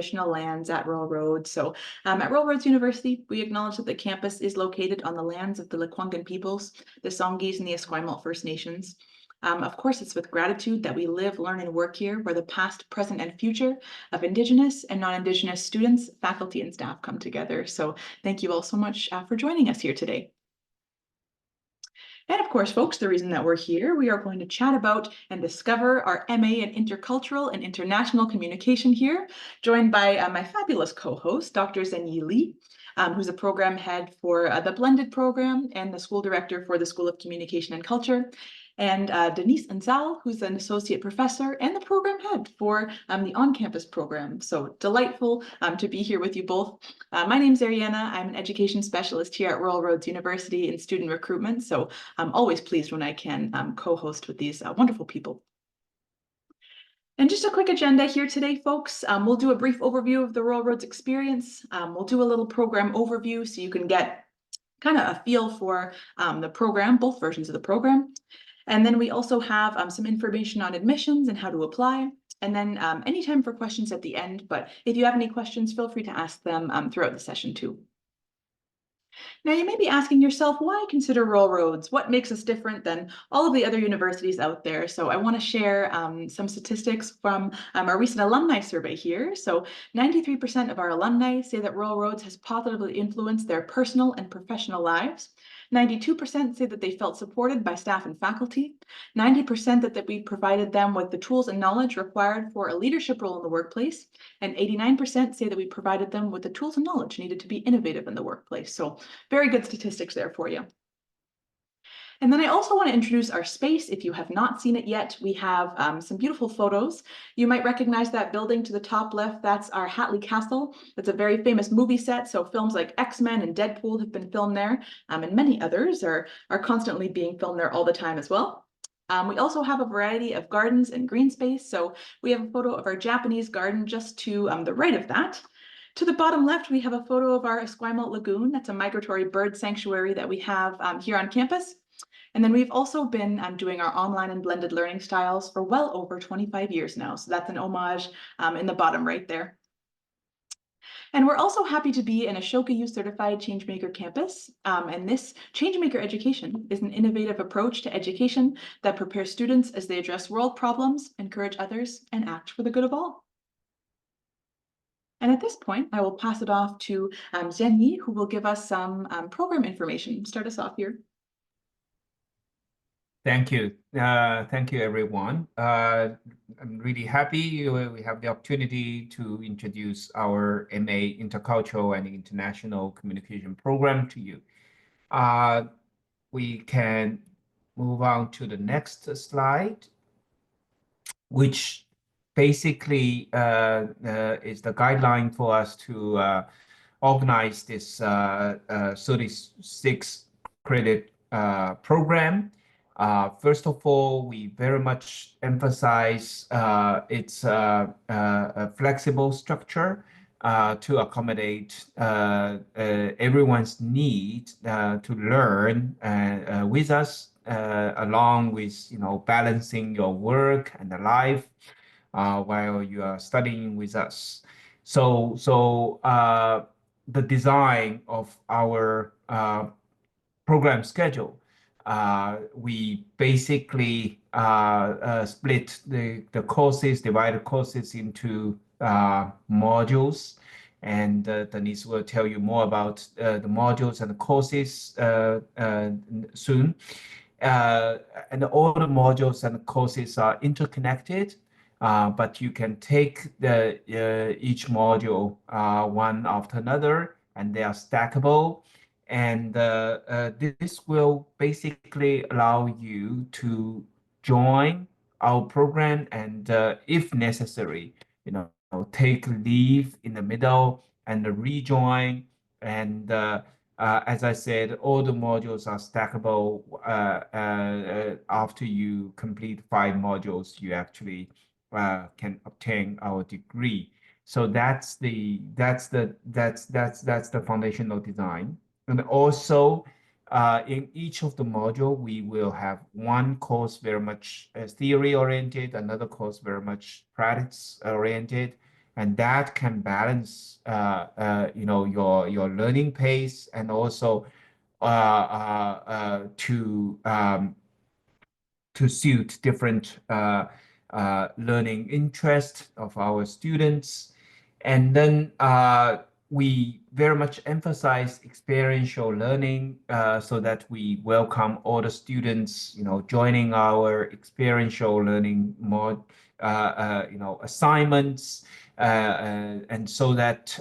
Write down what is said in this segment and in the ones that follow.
traditional lands at Rural Roads. So at Rural Roads University, we acknowledge that the campus is located on the lands of the Lekwungen peoples, the Songhees and the Esquimalt First Nations. Of course, it's with gratitude that we live, learn, and work here, where the past, present, and future of Indigenous and non-Indigenous students, faculty, and staff come together. So thank you all so much for joining us here today. And of course, folks, the reason that we're here, we are going to chat about and discover our MA in Intercultural and International Communication here, joined by my fabulous co-host, Dr. Zhenyi Li, who's a program head for the blended program and the school director for the School of Communication and Culture, and Deniz Unsal, who's an associate professor and the program head for the on-campus program. So delightful to be here with you both. My name's Ariana. I'm an education specialist here at Rural Roads University in student recruitment. So I'm always pleased when I can co-host with these wonderful people. And just a quick agenda here today, folks. We'll do a brief overview of the Rural Roads experience. We'll do a little program overview so you can get kind of a feel for the program, both versions of the program. And then we also have some information on admissions and how to apply. And then any time for questions at the end. But if you have any questions, feel free to ask them throughout the session too. Now, you may be asking yourself, why consider Rural Roads? What makes us different than all of the other universities out there? So I want to share some statistics from our recent alumni survey here. So 93% of our alumni say that Rural Roads has positively influenced their personal and professional lives. 92% say that they felt supported by staff and faculty. 90% that we provided them with the tools and knowledge required for a leadership role in the workplace. And 89% say that we provided them with the tools and knowledge needed to be innovative in the workplace. So very good statistics there for you. And then I also want to introduce our space. If you have not seen it yet, we have some beautiful photos. You might recognize that building to the top left. That's our Hatley Castle. That's a very famous movie set. So films like X-Men and Deadpool have been filmed there, and many others are constantly being filmed there all the time as well. We also have a variety of gardens and green space. So we have a photo of our Japanese garden just to the right of that. To the bottom left, we have a photo of our Esquimalt Lagoon. That's a migratory bird sanctuary that we have here on campus. And then we've also been doing our online and blended learning styles for well over 25 years now. So that's an homage in the bottom right there. And we're also happy to be an Ashoka U certified Changemaker campus. And this Changemaker education is an innovative approach to education that prepares students as they address world problems, encourage others, and act for the good of all. And at this point, I will pass it off to Zhenyi, who will give us some program information. Start us off here. Thank you. Thank you, everyone. I'm really happy we have the opportunity to introduce our MA Intercultural and International Communication program to you. We can move on to the next slide, which basically is the guideline for us to organize this 36 credit program. First of all, we very much emphasize its a flexible structure to accommodate everyone's need to learn with us, along with balancing your work and the life while you are studying with us. So the design of our program schedule, we basically split the courses, divided courses into modules, and Deniz will tell you more about the modules and the courses soon. And all the modules and courses are interconnected, but you can take each module one after another, and they are stackable. And this will basically allow you to join our program and, if necessary, take leave in the middle and rejoin. And as I said, all the modules are stackable. After you complete 5 modules, you actually can obtain our degree. So that's the foundational design. And also, in each of the module, we will have one course very much theory-oriented, another course very much practice-oriented, and that can balance your learning pace and also to suit different learning interests of our students. And then we very much emphasize experiential learning so that we welcome all the students, joining our experiential learning assignments, and so that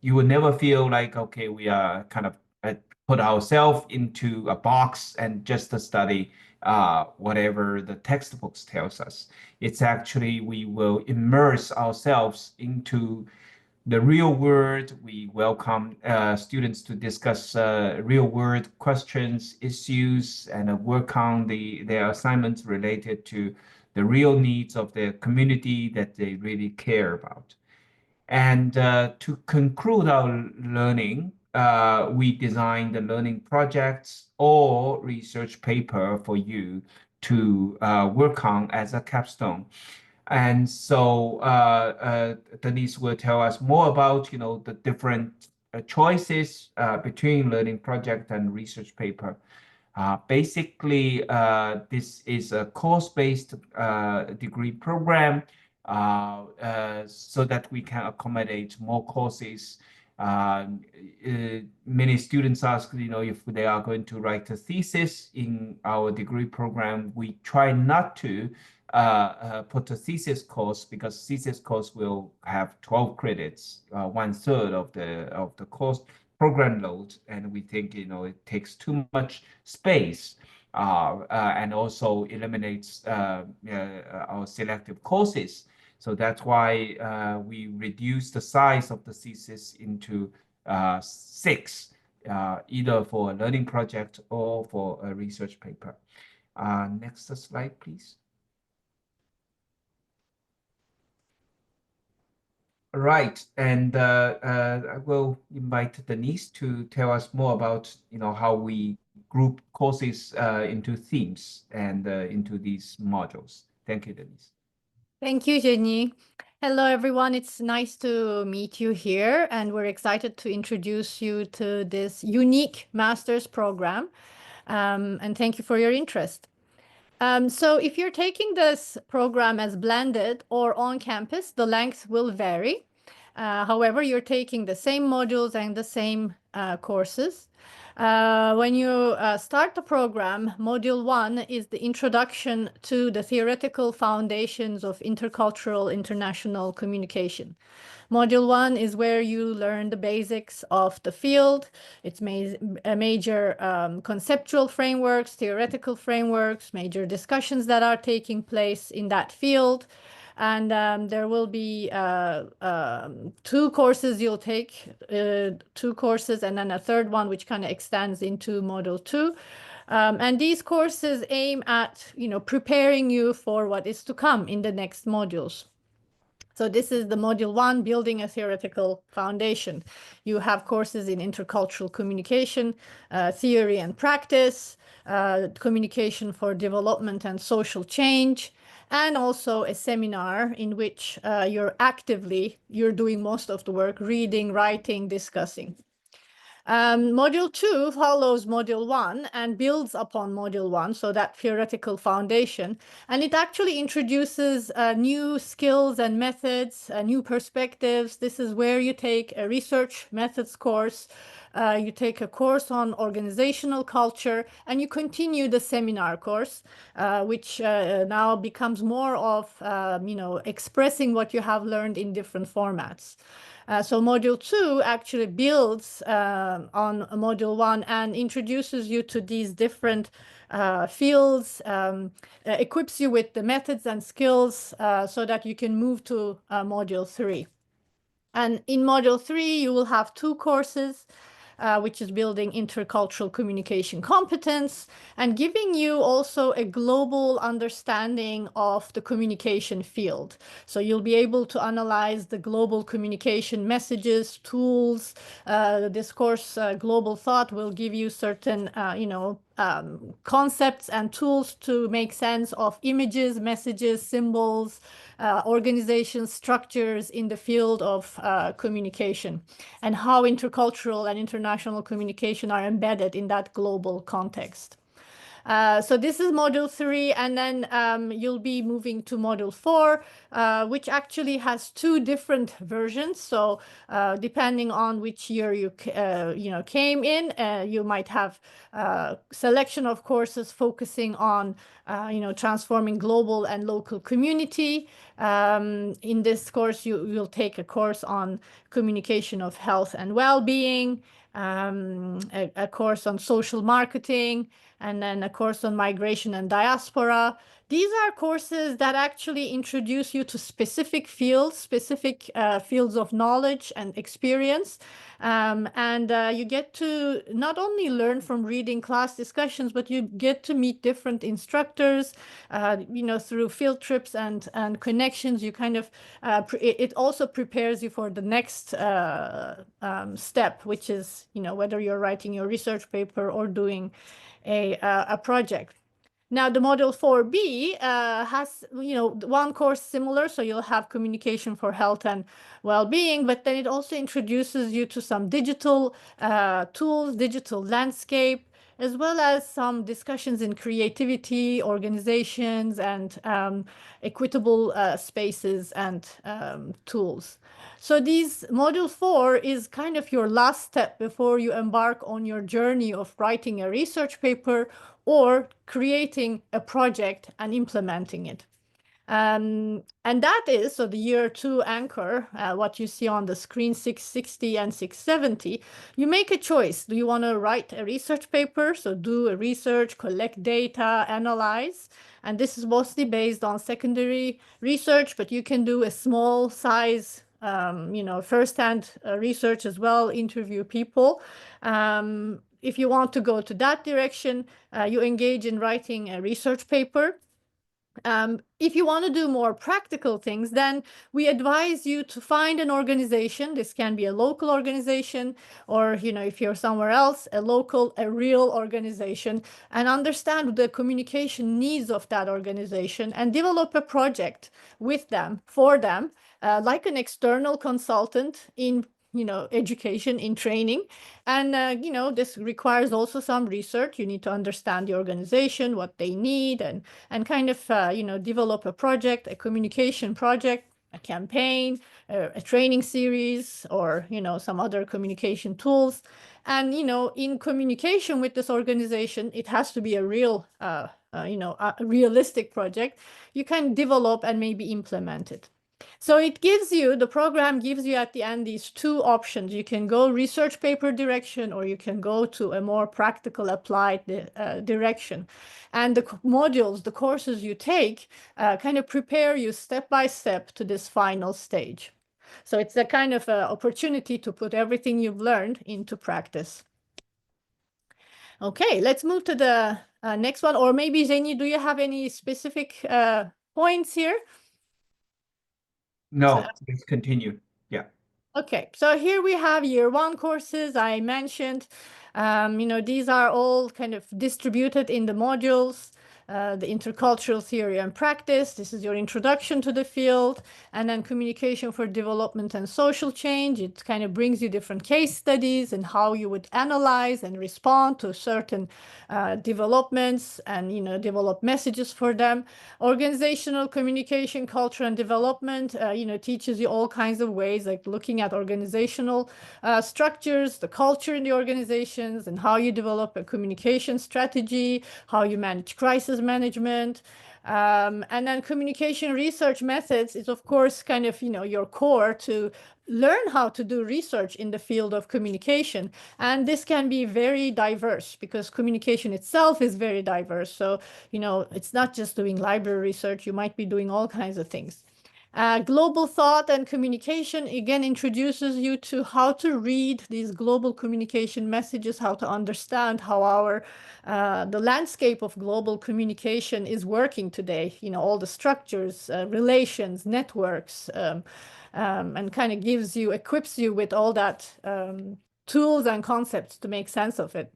you will never feel like, okay, we are kind of put ourselves into a box and just to study whatever the textbooks tells us. It's actually, we will immerse ourselves into the real world. We welcome students to discuss real world questions, issues, and work on their assignments related to the real needs of their community that they really care about. And to conclude our learning, we designed the learning projects or research paper for you to work on as a capstone. And so Denise will tell us more about, the different choices between learning project and research paper. Basically, this is a course-based degree program so that we can accommodate more courses. Many students ask, if they are going to write a thesis in our degree program. We try not to put a thesis course because thesis course will have 12 credits, 1/3 of the course program load, and we think it takes too much space and also eliminates our selective courses. So that's why we reduce the size of the thesis into 6, either for a learning project or for a research paper. Next slide, please. Right, and I will invite Denise to tell us more about how we group courses into themes and into these modules. Thank you, Denise. Thank you, Zhenyi. Hello, everyone. It's nice to meet you here, and we're excited to introduce you to this unique master's program. And thank you for your interest. So if you're taking this program as blended or on campus, the length will vary. However, you're taking the same modules and the same courses. When you start the program, Module 1 is the introduction to the theoretical foundations of intercultural international communication. Module 1 is where you learn the basics of the field. It's major conceptual frameworks, theoretical frameworks, major discussions that are taking place in that field. And there will be 2 courses you'll take, 2 courses, and then a third one which kind of extends into Module 2. And these courses aim at, preparing you for what is to come in the next modules. So this is the Module 1, Building a Theoretical Foundation. You have courses in intercultural communication, theory and practice, communication for development and social change, and also a seminar in which you're doing most of the work, reading, writing, discussing. Module 2 follows Module 1 and builds upon Module 1, so that theoretical foundation. And it actually introduces new skills and methods, new perspectives. This is where you take a research methods course, you take a course on organizational culture, and you continue the seminar course, which now becomes more of, expressing what you have learned in different formats. So Module 2 actually builds on Module 1 and introduces you to these different fields, equips you with the methods and skills so that you can move to Module 3. And in Module 3, you will have 2 courses, which is building intercultural communication competence and giving you also a global understanding of the communication field. So you'll be able to analyze the global communication messages, tools. This course, Global Thought, will give you certain, concepts and tools to make sense of images, messages, symbols, organization structures in the field of communication, and how intercultural and international communication are embedded in that global context. So this is module 3, and then you'll be moving to module 4, which actually has 2 different versions. So depending on which year you came in, you might have a selection of courses focusing on transforming global and local community. In this course, you'll take a course on communication of health and well-being, a course on social marketing, and then a course on migration and diaspora. These are courses that actually introduce you to specific fields of knowledge and experience. And you get to not only learn from reading class discussions, but you get to meet different instructors, through field trips and connections. You kind of, it also prepares you for the next step, which is, whether you're writing your research paper or doing a project. Now, the module 4B has, one course similar, so you'll have communication for health and well-being, but then it also introduces you to some digital tools, digital landscape, as well as some discussions in creativity, organizations, and equitable spaces and tools. So module 4 is kind of your last step before you embark on your journey of writing a research paper or creating a project and implementing it. And that is, so the year 2 anchor, what you see on the screen, 660 and 670, you make a choice. Do you want to write a research paper? So do a research, collect data, analyze. And this is mostly based on secondary research, but you can do a small size, first-hand research as well, interview people. If you want to go to that direction, you engage in writing a research paper. If you want to do more practical things, then we advise you to find an organization. This can be a local organization, or, if you're somewhere else, a real organization, and understand the communication needs of that organization and develop a project with them, for them, like an external consultant in education, in training. And, this requires also some research. You need to understand the organization, what they need, and kind of, develop a project, a communication project, a campaign, a training series, or, some other communication tools. And, in communication with this organization, it has to be a real, a realistic project. You can develop and maybe implement it. So the program gives you at the end these 2 options. You can go research paper direction, or you can go to a more practical applied direction. And the modules, the courses you take, kind of prepare you step by step to this final stage. So it's a kind of opportunity to put everything you've learned into practice. Okay, let's move to the next one. Or maybe, Zhenyi, do you have any specific points here? No, let's continue. Yeah. Okay, so here we have year 1 courses I mentioned. These are all kind of distributed in the modules. The intercultural theory and practice. This is your introduction to the field. And then communication for development and social change. It kind of brings you different case studies and how you would analyze and respond to certain developments and, develop messages for them. Organizational communication, culture and development, teaches you all kinds of ways, like looking at organizational structures, the culture in the organizations, and how you develop a communication strategy, how you manage crisis management. And then communication research methods is, of course, kind of, your core to learn how to do research in the field of communication. And this can be very diverse because communication itself is very diverse. So, it's not just doing library research. You might be doing all kinds of things. Global thought and communication, again, introduces you to how to read these global communication messages, how to understand how the landscape of global communication is working today, all the structures, relations, networks, and kind of equips you with all that tools and concepts to make sense of it.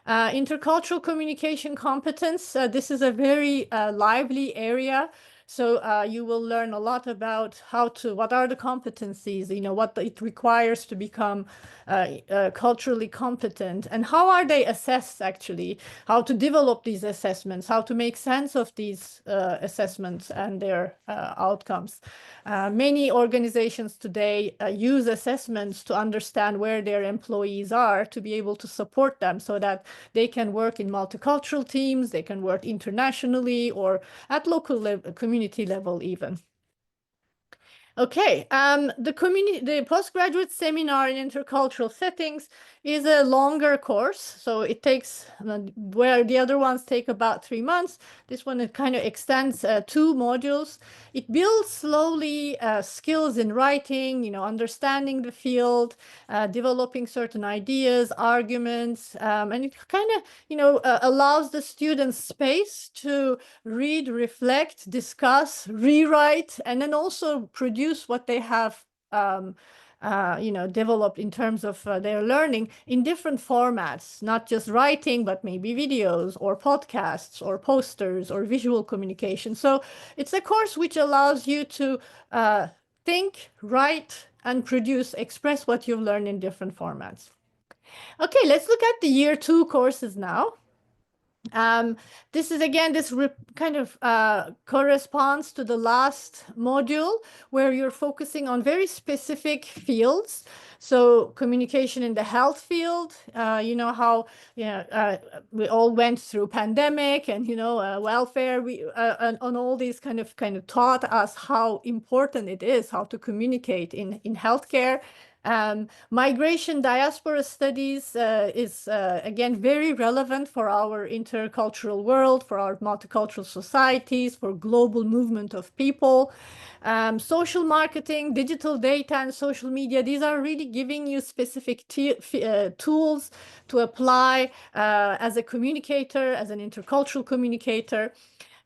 Intercultural communication competence. This is a very lively area. So you will learn a lot about what are the competencies, what it requires to become culturally competent, and how are they assessed actually, how to develop these assessments, how to make sense of these assessments and their outcomes. Many organizations today use assessments to understand where their employees are, to be able to support them so that they can work in multicultural teams, they can work internationally or at local community level even. Okay, the postgraduate seminar in intercultural settings is a longer course. So it takes, where the other ones take about 3 months, this one, it kind of extends 2 modules. It builds slowly skills in writing, understanding the field, developing certain ideas, arguments, and it kind of, allows the students space to read, reflect, discuss, rewrite, and then also produce what they have developed in terms of their learning in different formats, not just writing, but maybe videos or podcasts or posters or visual communication. So it's a course which allows you to think, write, and produce, express what you've learned in different formats. Okay, let's look at the year 2 courses now. This is again, this kind of corresponds to the last module where you're focusing on very specific fields. So communication in the health field, how we all went through pandemic and welfare. We on all these kind of taught us how important it is how to communicate in healthcare. Migration diaspora studies is again very relevant for our intercultural world, for our multicultural societies, for global movement of people. Social marketing, digital data, and social media, these are really giving you specific tools to apply as a communicator, as an intercultural communicator.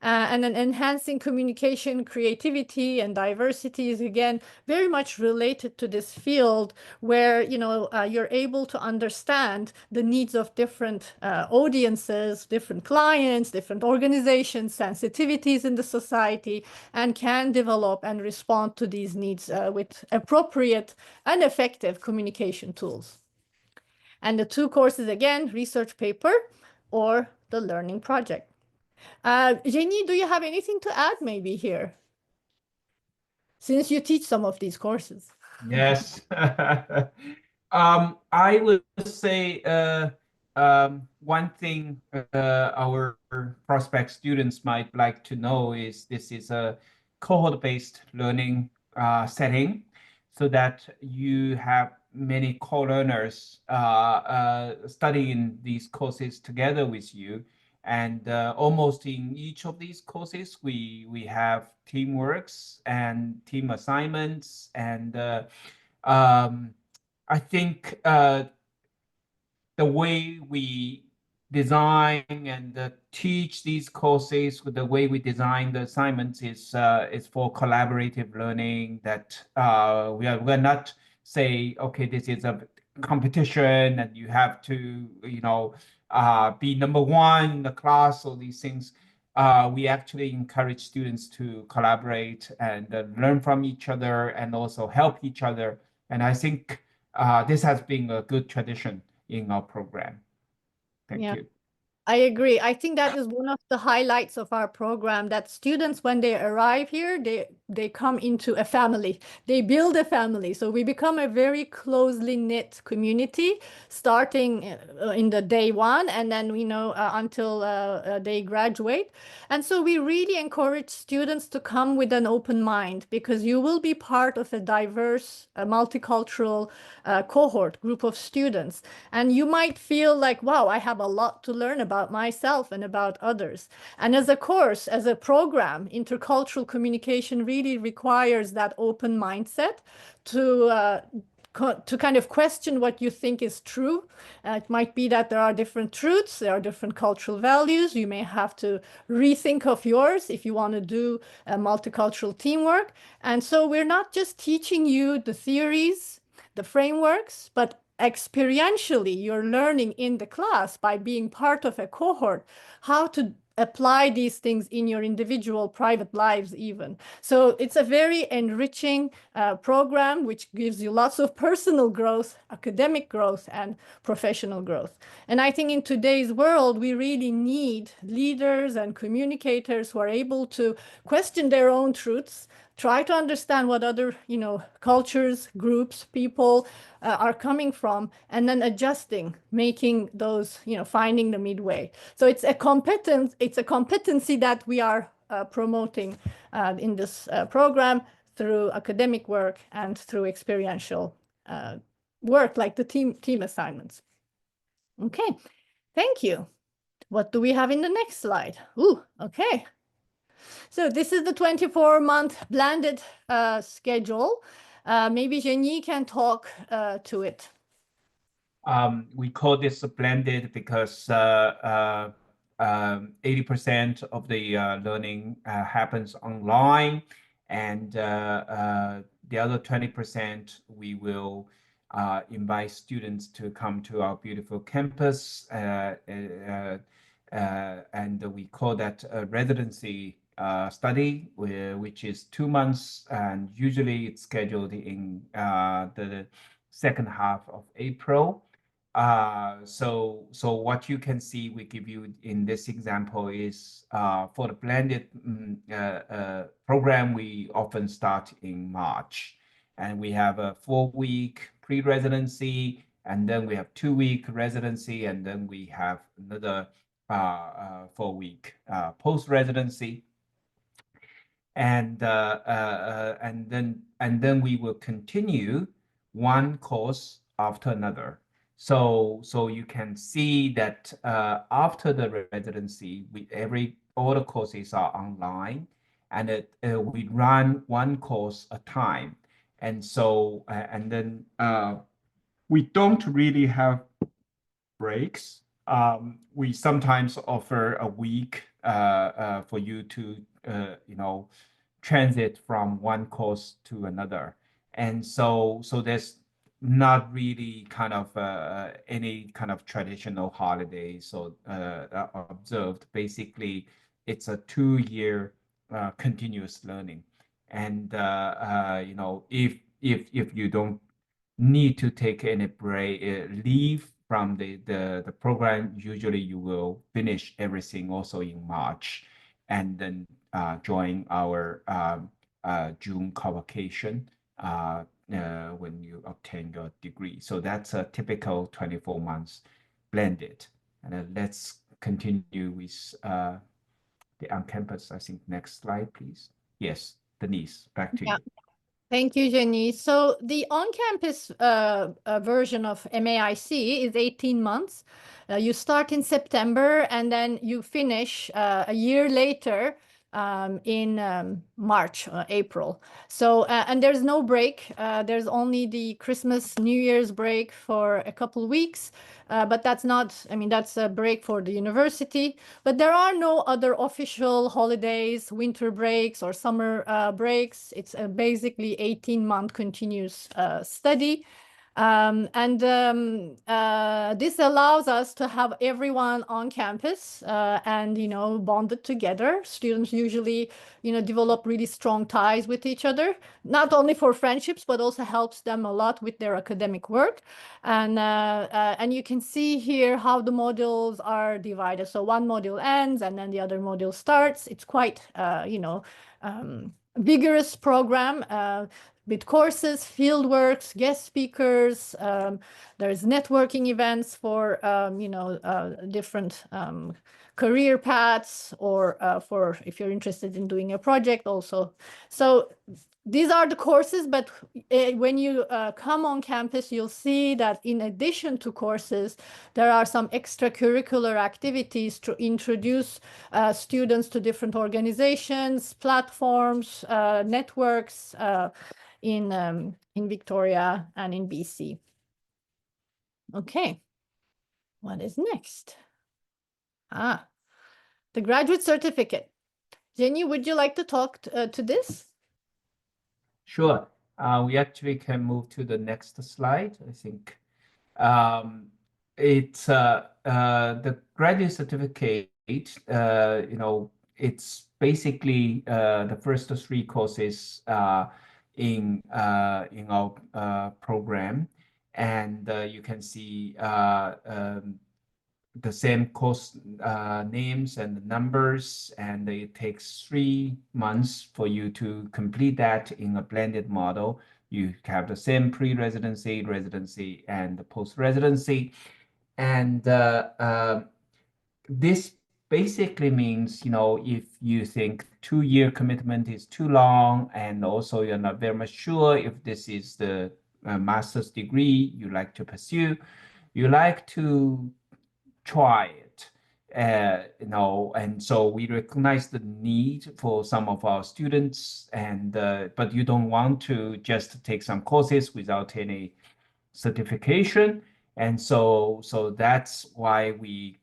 And then enhancing communication, creativity, and diversity is again very much related to this field where you're able to understand the needs of different audiences, different clients, different organizations, sensitivities in the society, and can develop and respond to these needs with appropriate and effective communication tools. And the 2 courses again, research paper or the learning project. Zhenyi, do you have anything to add maybe here? Since you teach some of these courses. Yes. I would say one thing our prospect students might like to know is this is a cohort-based learning setting, so that you have many co-learners studying these courses together with you. And almost in each of these courses, we have teamworks and team assignments. And I think the way we design and teach these courses, the way we design the assignments is for collaborative learning. That we're not say, okay, this is a competition and you have to be number 1 in the class, or these things. We actually encourage students to collaborate and learn from each other and also help each other. And I think this has been a good tradition in our program. Thank you. I agree. I think that is one of the highlights of our program, that students, when they arrive here, they come into a family. They build a family. So we become a very closely knit community, starting in the day 1 and then, until they graduate. And so we really encourage students to come with an open mind, because you will be part of a diverse, multicultural cohort, group of students. And you might feel like, wow, I have a lot to learn about myself and about others. And as a course, as a program, intercultural communication really requires that open mindset to kind of question what you think is true. It might be that there are different truths, there are different cultural values. You may have to rethink of yours if you want to do multicultural teamwork. And so we're not just teaching you the theories, the frameworks, but experientially you're learning in the class by being part of a cohort, how to apply these things in your individual private lives even. So it's a very enriching program which gives you lots of personal growth, academic growth, and professional growth. And I think in today's world, we really need leaders and communicators who are able to question their own truths, try to understand what other, cultures, groups, people are coming from, and then adjusting, making those, finding the midway. So it's a competency that we are promoting in this program through academic work and through experiential work, like the team assignments. Okay, thank you. What do we have in the next slide? Ooh, okay. So this is the 24-month blended schedule. Maybe Zhenyi can talk to it. We call this blended because 80% of the learning happens online, and the other 20% we will invite students to come to our beautiful campus, and we call that a residency study, which is 2 months, and usually it's scheduled in the second half of April. So what you can see, we give you in this example is for the blended program, we often start in March, and we have a 4-week pre-residency, and then we have 2-week residency, and then we have another 4-week post-residency. And then we will continue one course after another. So you can see that after the residency, all the courses are online, and we run one course at a time. And so and then we don't really have breaks. We sometimes offer a week for you to transit from one course to another, and so there's not really kind of any kind of traditional holidays or observed. Basically, it's a 2-year continuous learning, and if you don't need to take any break leave from the program, usually you will finish everything also in March, and then join our June convocation when you obtain your degree. So that's a typical 24 months blended. And let's continue with the on-campus. I think next slide, please. Yes, Deniz, back to you. Thank you, Zhenyi. So the on-campus version of MAIC is 18 months. You start in September, and then you finish a year later in March, April. So, and there's no break. There's only the Christmas, New Year's break for a couple of weeks. But that's not, that's a break for the university. But there are no other official holidays, winter breaks, or summer breaks. It's basically 18-month continuous study. This allows us to have everyone on campus and, bonded together. Students usually, develop really strong ties with each other, not only for friendships, but also helps them a lot with their academic work. And you can see here how the modules are divided. So one module ends and then the other module starts. It's quite, vigorous program with courses, fieldworks, guest speakers. There's networking events for, different career paths, or for if you're interested in doing a project also. So these are the courses, but when you come on campus, you'll see that in addition to courses, there are some extracurricular activities to introduce students to different organizations, platforms, networks in Victoria and in BC. Okay, what is next? The graduate certificate. Zhenyi, would you like to talk to this? Sure. We actually can move to the next slide. I think It's the graduate certificate. It's basically the first 3 courses in our program, and you can see the same course names and numbers, and it takes 3 months for you to complete that in a blended model. You have the same pre-residency, residency, and the post-residency. And this basically means, if you think 2-year commitment is too long, and also you're not very much sure if this is the master's degree you like to pursue, you like to try it, and so we recognize the need for some of our students, and but you don't want to just take some courses without any certification, and so that's why we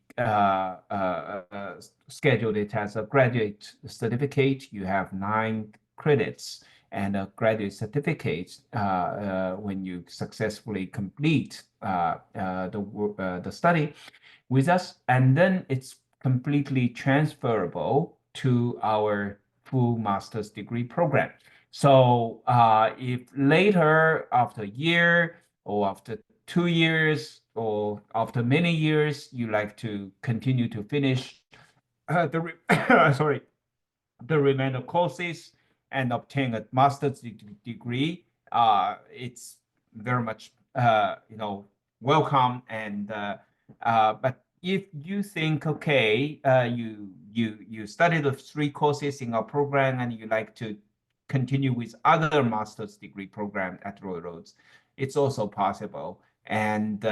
scheduled it as a graduate certificate. You have 9 credits and a graduate certificate when you successfully complete the study with us, and then it's completely transferable to our full master's degree program. So if later, after a year or after 2 years or after many years, you like to continue to finish the remainder courses and obtain a master's degree, it's very much welcome. And but if you think, okay, you studied the 3 courses in our program and you like to continue with other master's degree program at Royal Roads, it's also possible. And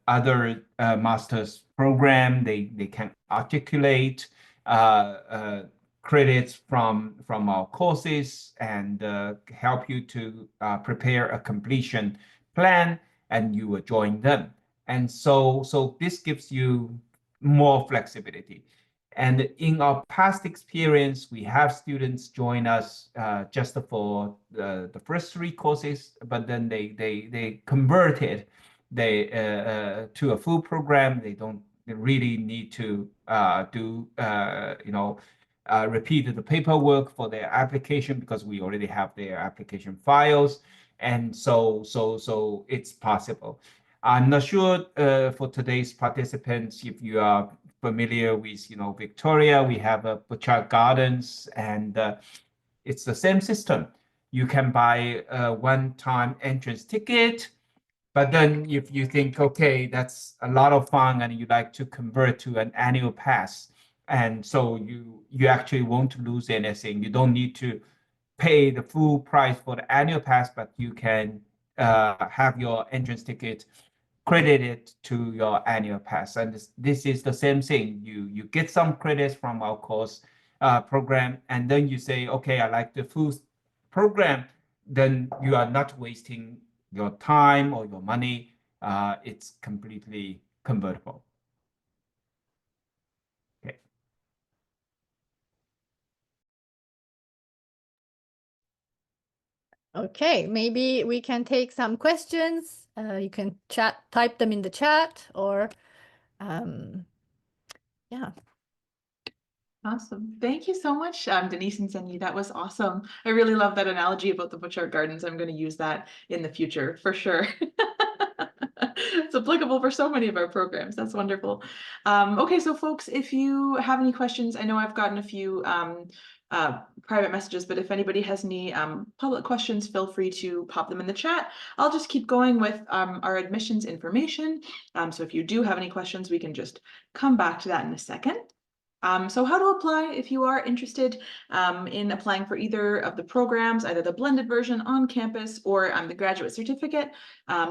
other master's program, they can articulate credits from our courses and help you to prepare a completion plan, and you will join them. And so this gives you more flexibility. And in our past experience, we have students join us just for the first 3 courses, but then they converted to a full program. They don't really need to do repeat the paperwork for their application, because we already have their application files, and so it's possible. I'm not sure for today's participants if you are familiar with Victoria. We have a Butchart Gardens, and it's the same system. You can buy a one-time entrance ticket, but then if you think, okay, that's a lot of fun and you like to convert to an annual pass, and so you actually won't lose anything. You don't need to pay the full price for the annual pass, but you can have your entrance ticket credited to your annual pass. And this is the same thing. You get some credits from our course program, and then you say, okay, I like the full program. Then you are not wasting your time or your money. It's completely convertible. Okay. Okay, maybe we can take some questions. You can type them in the chat, or yeah. Awesome. Thank you so much, Deniz and Zhenyi. That was awesome. I really love that analogy about the Butchart Gardens. I'm going to use that in the future for sure. It's applicable for so many of our programs. That's wonderful. Okay, so folks, if you have any questions, I know I've gotten a few private messages, but if anybody has any public questions, feel free to pop them in the chat. I'll just keep going with our admissions information. So if you do have any questions, we can just come back to that in a second. So how to apply if you are interested in applying for either of the programs, either the blended version on campus or the graduate certificate.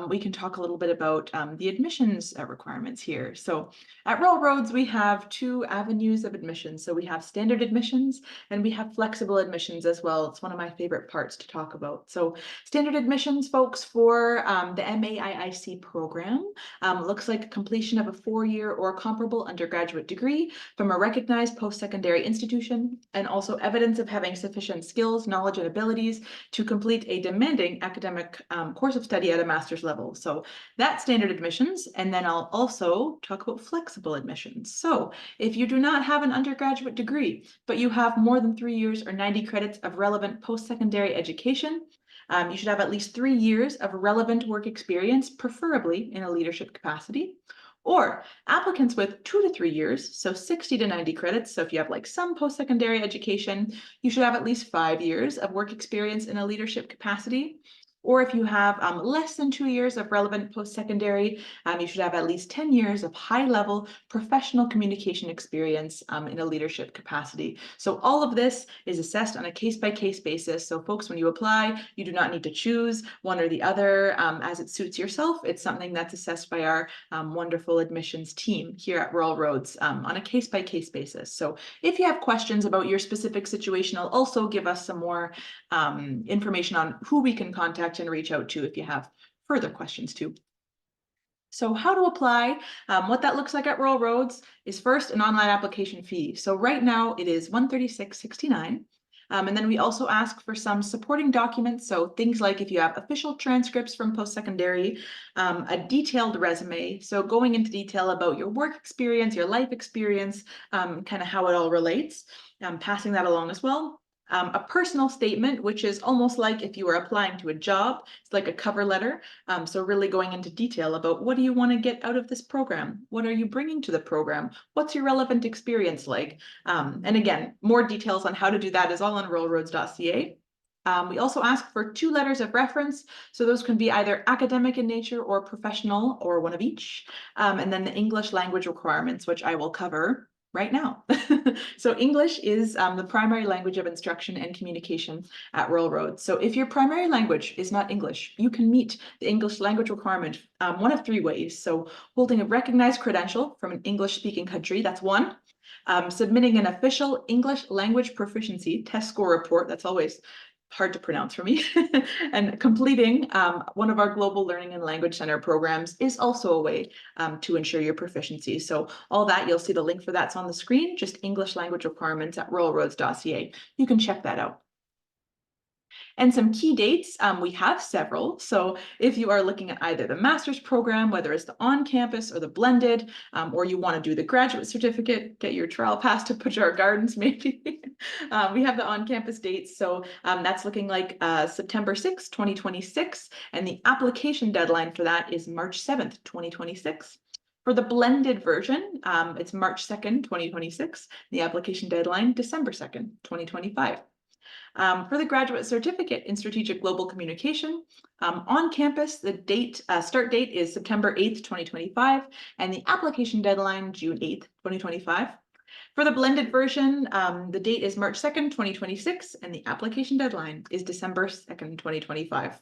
We can talk a little bit about the admissions requirements here. So at Royal Roads, we have 2 avenues of admissions. So we have standard admissions and we have flexible admissions as well. It's one of my favorite parts to talk about. So standard admissions, folks, for the MAIIC program looks like completion of a 4-year or comparable undergraduate degree from a recognized recognized post-secondary institution, and also evidence of having sufficient skills, knowledge, and abilities to complete a demanding academic course of study at a master's level. So that's standard admissions. And then I'll also talk about flexible admissions. So if you do not have an undergraduate degree, but you have more than 3 years or 90 credits of relevant post-secondary education, you should have at least 3 years of relevant work experience, preferably in a leadership capacity. Or applicants with 2 to 3 years, so 60 to 90 credits. So if you have like some post-secondary education, you should have at least 5 years of work experience in a leadership capacity. Or if you have less than 2 years of relevant post-secondary, you should have at least 10 years of high-level professional communication experience in a leadership capacity. So all of this is assessed on a case-by-case basis. So folks, when you apply, you do not need to choose one or the other as it suits yourself. It's something that's assessed by our wonderful admissions team here at Rural Roads on a case-by-case basis. So if you have questions about your specific situation, I'll also give us some more information on who we can contact and reach out to if you have further questions too. So how to apply, what that looks like at Rural Roads is first an online application fee. So right now it is $136.69. And then we also ask for some supporting documents. So things like if you have official transcripts from post-secondary, a detailed resume. So going into detail about your work experience, your life experience, kind of how it all relates, passing that along as well. A personal statement, which is almost like if you were applying to a job, it's like a cover letter. So really going into detail about what do you want to get out of this program? What are you bringing to the program? What's your relevant experience like? And again, more details on how to do that is all on ruralroads.ca. We also ask for 2 letters of reference. So those can be either academic in nature or professional or one of each. And then the English language requirements, which I will cover right now. So English is the primary language of instruction and communication at Rural Roads. So if your primary language is not English, you can meet the English language requirement one of 3 ways. So holding a recognized credential from an English-speaking country, that's one. Submitting an official English language proficiency test score report, that's always hard to pronounce for me, and completing one of our Global Learning and Language Center programs is also a way to ensure your proficiency. So all that, you'll see the link for that's on the screen, just English language requirements at ruralroads.ca. You can check that out. And some key dates, we have several. So if you are looking at either the master's program, whether it's the on-campus or the blended, or you want to do the graduate certificate, get your trial pass to Pajara Gardens maybe, we have the on-campus dates. So that's looking like September 6th, 2026. And the application deadline for that is March 7th, 2026. For the blended version, it's March 2nd, 2026. The application deadline, December 2nd, 2025. For the graduate certificate in strategic global communication, on campus, the start date is September 8th, 2025, and the application deadline, June 8th, 2025. For the blended version, the date is March 2nd, 2026, and the application deadline is December 2nd, 2025.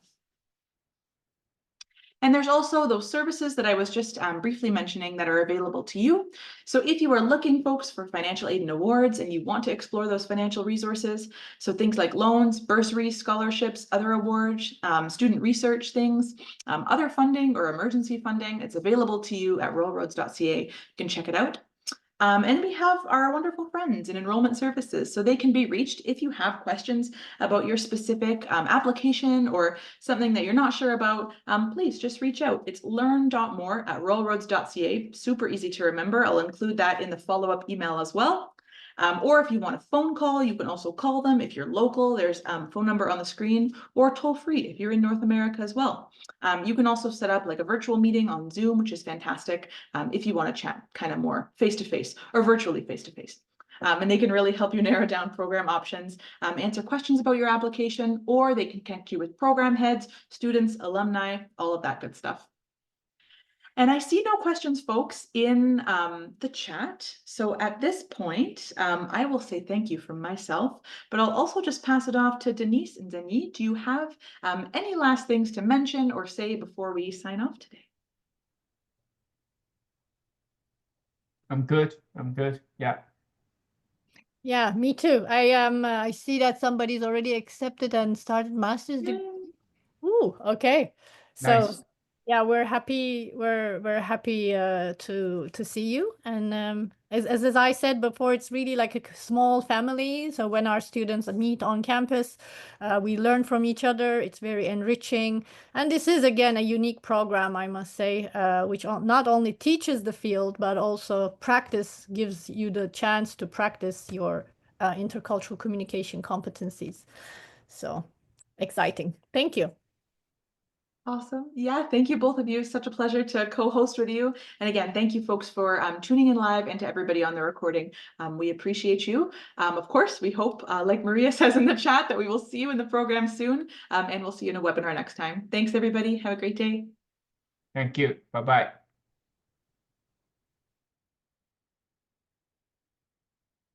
And there's also those services that I was just briefly mentioning that are available to you. So if you are looking, folks, for financial aid and awards and you want to explore those financial resources, so things like loans, bursaries, scholarships, other awards, student research things, other funding or emergency funding, it's available to you at ruralroads.ca. You can check it out. And we have our wonderful friends in enrollment services, so they can be reached if you have questions about your specific application or something that you're not sure about. Please just reach out. It's learn.more@ruralroads.ca. Super easy to remember. I'll include that in the follow-up email as well. Or if you want a phone call, you can also call them. If you're local, there's a phone number on the screen, or toll free if you're in North America as well. You can also set up like a virtual meeting on Zoom, which is fantastic if you want to chat kind of more face-to-face or virtually face-to-face. And they can really help you narrow down program options, answer questions about your application, or they can connect you with program heads, students, alumni, all of that good stuff. And I see no questions, folks, in the chat. So at this point, I will say thank you from myself, but I'll also just pass it off to Deniz and Zhenyi. Do you have any last things to mention or say before we sign off today? I'm good. Yeah. Yeah, me too. I see that somebody's already accepted and started master's degree. Ooh, okay. So Nice. yeah, we're happy. We're happy to see you, and as I said before, it's really like a small family. So when our students meet on campus, we learn from each other. It's very enriching. And this is, again, a unique program, I must say, which not only teaches the field, but also gives you the chance to practice your intercultural communication competencies. So exciting. Thank you. Awesome. Yeah, thank you both of you. Such a pleasure to co-host with you. And again, thank you folks for tuning in live, and to everybody on the recording. We appreciate you. Of course, we hope, like Maria says in the chat, that we will see you in the program soon, and we'll see you in a webinar next time. Thanks, everybody. Have a great day. Thank you. Bye-bye.